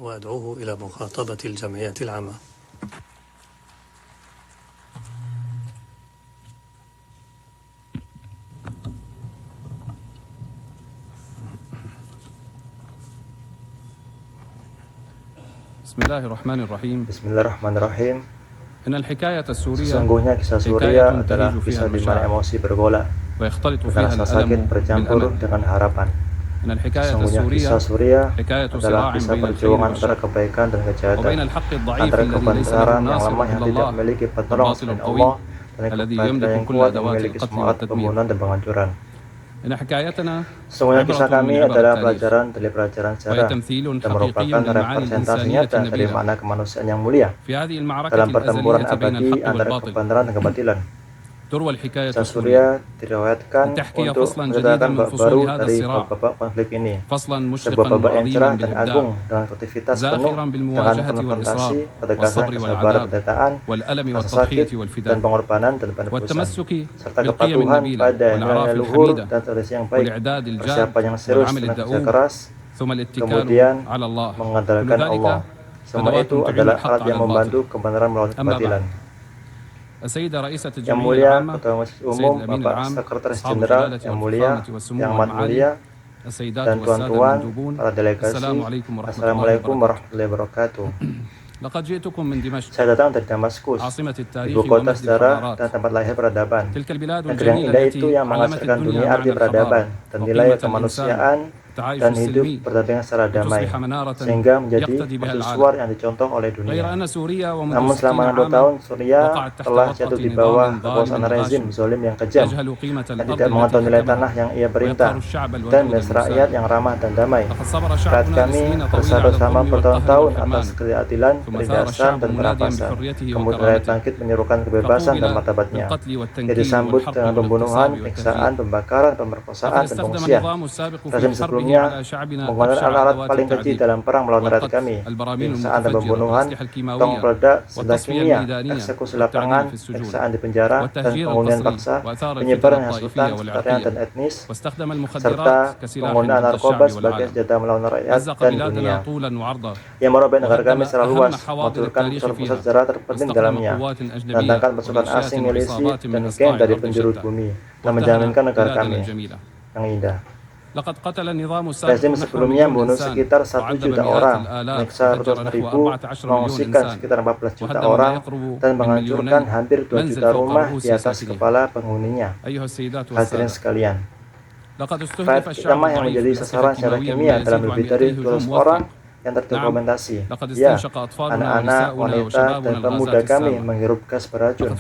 وأدعوه إلى مخاطبة الجمعية العامة. Bismillahirrahmanirrahim. Bismillahirrahmanirrahim. Sesungguhnya kisah Suriah adalah kisah di mana emosi bergolak, dengan rasa sakit bercampur dengan harapan. Sesungguhnya kisah Suriah adalah kisah perjuangan antara kebaikan dan kejahatan, antara kebenaran yang lemah yang tidak memiliki penolong selain Allah, dan kebenaran yang kuat yang memiliki semangat pembunuhan dan penghancuran. Sesungguhnya kisah kami adalah pelajaran dari pelajaran sejarah dan merupakan representasi nyata dari makna kemanusiaan yang mulia dalam pertempuran abadi antara kebenaran dan kebatilan. Kisah Suriah diriwayatkan untuk menceritakan bab baru dari babak konflik ini, sebuah babak yang cerah dan agung dengan aktivitas penuh dengan konfrontasi, ketegasan, kesabaran, penderitaan, rasa sakit, dan pengorbanan dan penebusan, serta kepatuhan pada nilai luhur dan tradisi yang baik, persiapan yang serius dan kerja keras, kemudian mengandalkan Allah. Semua itu adalah alat yang membantu kebenaran melawan kebatilan. Yang mulia Ketua Majelis Umum, Bapak Sekretaris Jenderal yang mulia, yang amat mulia, dan tuan-tuan, para delegasi, Assalamualaikum warahmatullahi wabarakatuh. Saya datang dari Damaskus, ibu kota sejarah dan tempat lahir peradaban. Negeri yang indah itu yang mengajarkan dunia arti peradaban dan nilai kemanusiaan dan hidup berdampingan secara damai, sehingga menjadi mercusuar yang dicontoh oleh dunia. Namun selama 60 tahun, Suriah telah jatuh di bawah kekuasaan rezim zalim yang kejam, yang tidak mengetahui nilai tanah yang ia perintah, dan milik rakyat yang ramah dan damai. Rakyat kami bersabar selama bertahun-tahun atas ketidakadilan, penindasan, dan perampasan. Kemudian rakyat bangkit menyerukan kebebasan dan martabatnya. Ia disambut dengan pembunuhan, penyiksaan, pembakaran, pemerkosaan, dan pengungsian. Rezim sebelumnya menggunakan alat-alat paling keji dalam perang melawan rakyat kami, penyiksaan dan pembunuhan, tong peledak, senjata kimia, eksekusi lapangan, siksaan di penjara, dan penghunian paksa, penyebaran hasutan, sekretarian dan etnis, serta penggunaan narkoba sebagai senjata melawan rakyat dan dunia. Yang merobek negara kami secara luas, menghancurkan pusat-pusat sejarah terpenting di dalamnya, mendatangkan pasukan asing, milisi, dan geng dari penjuru bumi, dan menjaminkan negara kami yang indah. Rezim sebelumnya membunuh sekitar 1 juta orang, menyiksa ratusan ribu, mengungsikan sekitar 14 juta orang, dan menghancurkan hampir 2 juta rumah di atas kepala penghuninya. Hadirin sekalian, rakyat pertama yang menjadi sasaran secara kimia dalam lebih dari 200 orang yang terdokumentasi. Ya, anak-anak, wanita, dan pemuda kami menghirup gas beracun.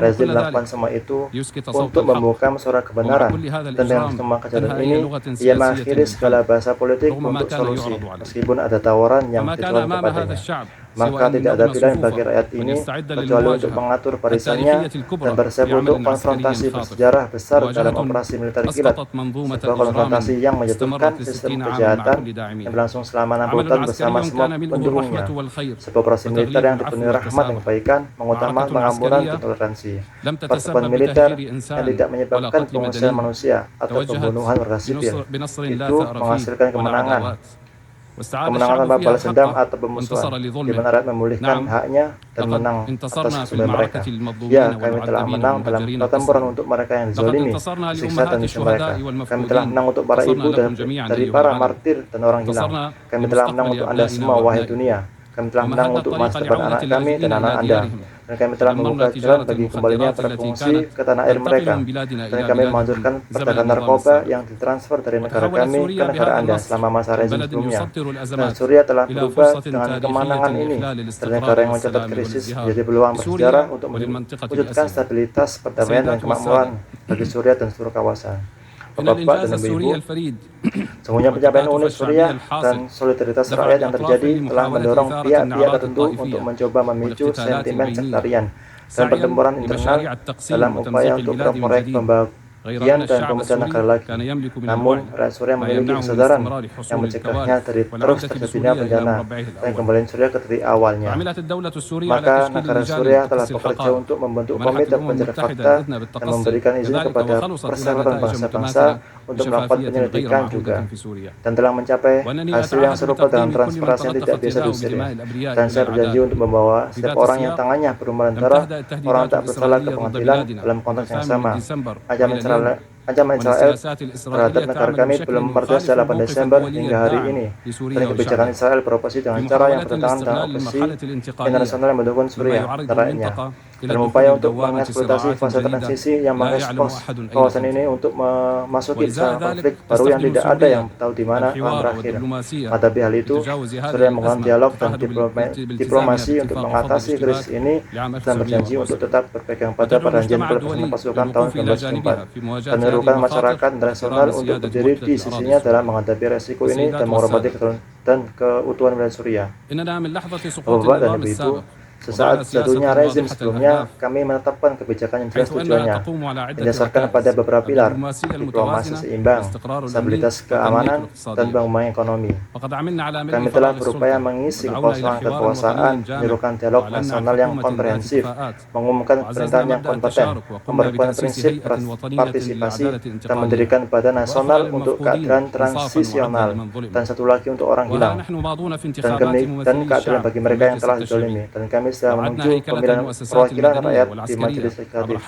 Rezim melakukan semua itu untuk membuka suara kebenaran, dan dengan semua kejadian ini, ia mengakhiri segala bahasa politik untuk solusi, meskipun ada tawaran yang ditujukan kepadanya. Maka tidak ada pilihan bagi rakyat ini kecuali untuk mengatur barisannya dan bersiap untuk konfrontasi bersejarah besar dalam operasi militer kilat, sebuah konfrontasi yang menjatuhkan sistem kejahatan yang berlangsung selama 60 tahun bersama semua pendukungnya, sebuah operasi militer yang dipenuhi rahmat dan kebaikan, mengutamakan pengampunan dan toleransi, pertempuran militer yang tidak menyebabkan pengungsian manusia atau pembunuhan warga sipil. Itu menghasilkan kemenangan tanpa balas dendam atau pemusuhan, di mana rakyat memulihkan haknya dan menang atas kesulitan mereka. Ya, kami telah menang dalam pertempuran untuk mereka yang dizalimi, disiksa dan disiksa mereka. Kami telah menang untuk para ibu dari para martir dan orang hilang. Kami telah menang untuk Anda semua, wahai dunia. Kami telah menang untuk masa depan anak kami dan anak Anda. Dan kami telah membuka jalan bagi kembalinya para pengungsi ke tanah air mereka. Dan kami menghancurkan perdagangan narkoba yang ditransfer dari negara kami ke negara Anda selama masa rezim sebelumnya. Dan Suriah telah berubah dengan kemenangan ini dari negara yang mencatat krisis menjadi peluang bersejarah untuk mewujudkan stabilitas, perdamaian, dan kemakmuran bagi Suriah dan seluruh kawasan. Bapak dan Ibu, sesungguhnya pencapaian unik Suriah dan solidaritas rakyat yang terjadi telah mendorong pihak-pihak tertentu untuk mencoba memicu sentimen sektarian dan pertempuran internal dalam upaya untuk proyek pembangunan dan pemecahan negara lagi. Namun, rakyat Suriah memiliki kesadaran yang mencegahnya dari terus terjadinya bencana dan kembali Suriah ke titik awalnya. Maka negara Suriah telah bekerja untuk membentuk komite pencari fakta dan memberikan izin kepada perserikatan bangsa-bangsa untuk melakukan penyelidikan juga, dan telah mencapai hasil yang serupa dengan transparansi yang tidak bisa dusirnya. Dan saya berjanji untuk membawa setiap orang yang tangannya berhubungan orang tak bersalah ke pengadilan dalam konteks yang sama. Ancaman Israel terhadap negara kami belum mereda sejak 8 Desember hingga hari ini, dan kebijakan Israel beroperasi dengan cara yang bertentangan dengan operasi internasional yang mendukung Suriah dan rakyatnya, dalam upaya untuk mengeksploitasi fase transisi yang mengekspos kawasan ini untuk memasuki konflik baru yang tidak ada yang tahu di mana akan berakhir. Menghadapi hal itu, Suriah menggunakan dialog dan diplomasi untuk mengatasi krisis ini, dan berjanji untuk tetap berpegang pada perjanjian pelepasan pasukan tahun 1994, dan menyerukan masyarakat internasional untuk berdiri di sisinya dalam menghadapi resiko ini dan menghormati kedaulatan dan keutuhan wilayah Suriah. Bapak dan Ibu, sesaat jatuhnya rezim sebelumnya, kami menetapkan kebijakan yang jelas tujuannya, berdasarkan pada beberapa pilar: diplomasi seimbang, stabilitas keamanan, dan pengembangan ekonomi. Kami telah berupaya mengisi kekosongan kekuasaan, menyerukan dialog nasional yang komprehensif, mengumumkan pemerintahan yang kompeten, memperkuat prinsip partisipasi, dan mendirikan Badan Nasional untuk Keadilan Transisional, dan satu lagi untuk orang hilang, dan keadilan bagi mereka yang telah dizalimi. Dan kami sedang menuju pemilihan perwakilan rakyat di Majelis Legislatif.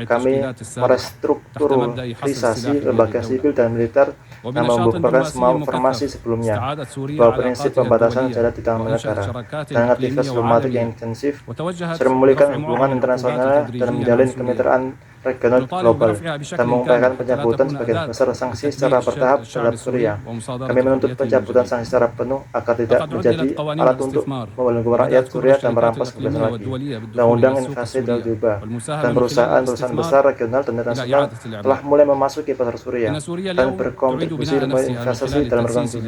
Kami merestrukturisasi lembaga sipil dan militer dan membubarkan semua formasi sebelumnya, bahwa prinsip pembatasan jarak di tangan negara, dan aktivitas diplomatik yang intensif, serta memulihkan hubungan internasional dan menjalin kemitraan regional global, dan mengupayakan pencabutan sebagian besar sanksi secara bertahap terhadap Suriah. Kami menuntut pencabutan sanksi secara penuh agar tidak menjadi alat untuk membelenggu rakyat Suriah dan merampas kebebasan lagi. Undang-undang invasi telah diubah, dan perusahaan besar regional dan internasional telah mulai memasuki pasar Suriah dan berkontribusi investasi dalam rekonstruksi.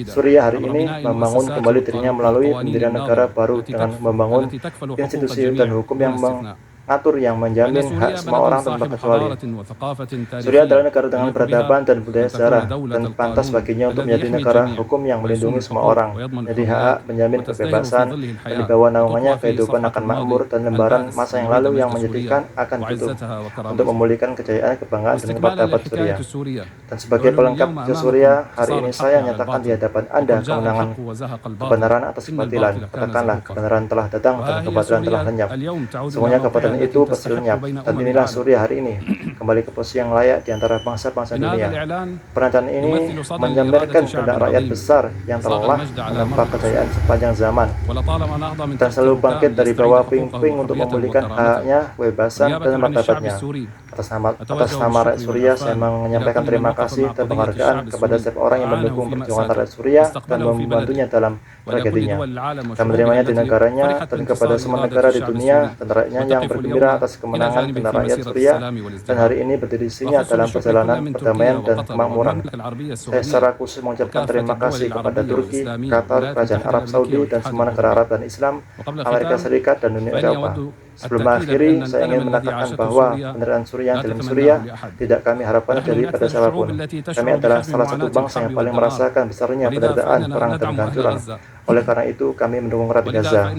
Suriah hari ini membangun kembali dirinya melalui pendirian negara baru dengan membangun institusi dan hukum yang mengatur yang menjamin hak semua orang tanpa kecuali. Suriah adalah negara dengan peradaban dan budaya sejarah, dan pantas baginya untuk menjadi negara hukum yang melindungi semua orang, jadi hak menjamin kebebasan, dan di bawah naungannya kehidupan akan makmur, dan lembaran masa yang lalu yang menyedihkan akan tutup, untuk memulihkan kejayaan, kebanggaan, dan martabat Suriah. Dan sebagai pelengkap ke Suriah, hari ini saya nyatakan di hadapan Anda kemenangan kebenaran atas kebatilan. Katakanlah, kebenaran telah datang dan kebatilan telah lenyap. Semuanya kebatilan itu pasti lenyap, dan inilah Suriah hari ini kembali ke posisi yang layak di antara bangsa-bangsa dunia. Pernyataan ini menyampaikan kehendak rakyat besar yang telah menempa kejayaan sepanjang zaman, dan selalu bangkit dari bawah puing-puing untuk memulihkan haknya, kebebasan, dan martabatnya. Atas nama rakyat Suriah, saya menyampaikan terima kasih dan penghargaan kepada setiap orang yang mendukung perjuangan rakyat Suriah dan membantunya dalam tragedinya, dan menerimanya di negaranya, dan kepada semua negara di dunia dan rakyatnya yang bergembira atas kemenangan dan rakyat Suriah, dan hari ini berdiri di sini dalam perjalanan perdamaian dan kemakmuran. Saya secara khusus mengucapkan terima kasih kepada Turki, Qatar, Kerajaan Arab Saudi, dan semua negara Arab dan Islam, Amerika Serikat, dan Uni Eropa. Sebelum mengakhiri, saya ingin mengatakan bahwa penderitaan Suriah dalam Suriah tidak kami harapkan daripada siapapun. Kami adalah salah satu bangsa yang paling merasakan besarnya penderitaan, perang, dan kehancuran. Oleh karena itu, kami mendukung rakyat Gaza.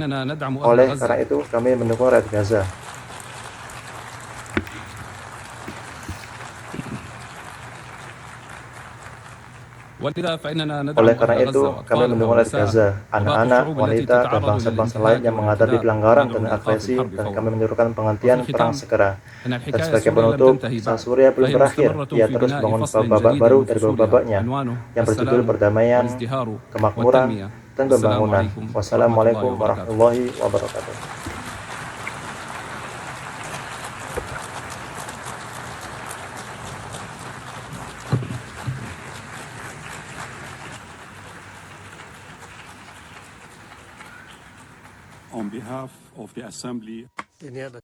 Anak-anak, wanita, dan bangsa-bangsa lain yang menghadapi pelanggaran dan agresi, dan kami menyerukan penghentian perang segera. Dan sebagai penutup, sang Suriah belum berakhir, ia terus bangun babak baru dari babaknya, yang berjudul perdamaian, kemakmuran, dan pembangunan. Wassalamualaikum warahmatullahi wabarakatuh. On behalf of the Assembly.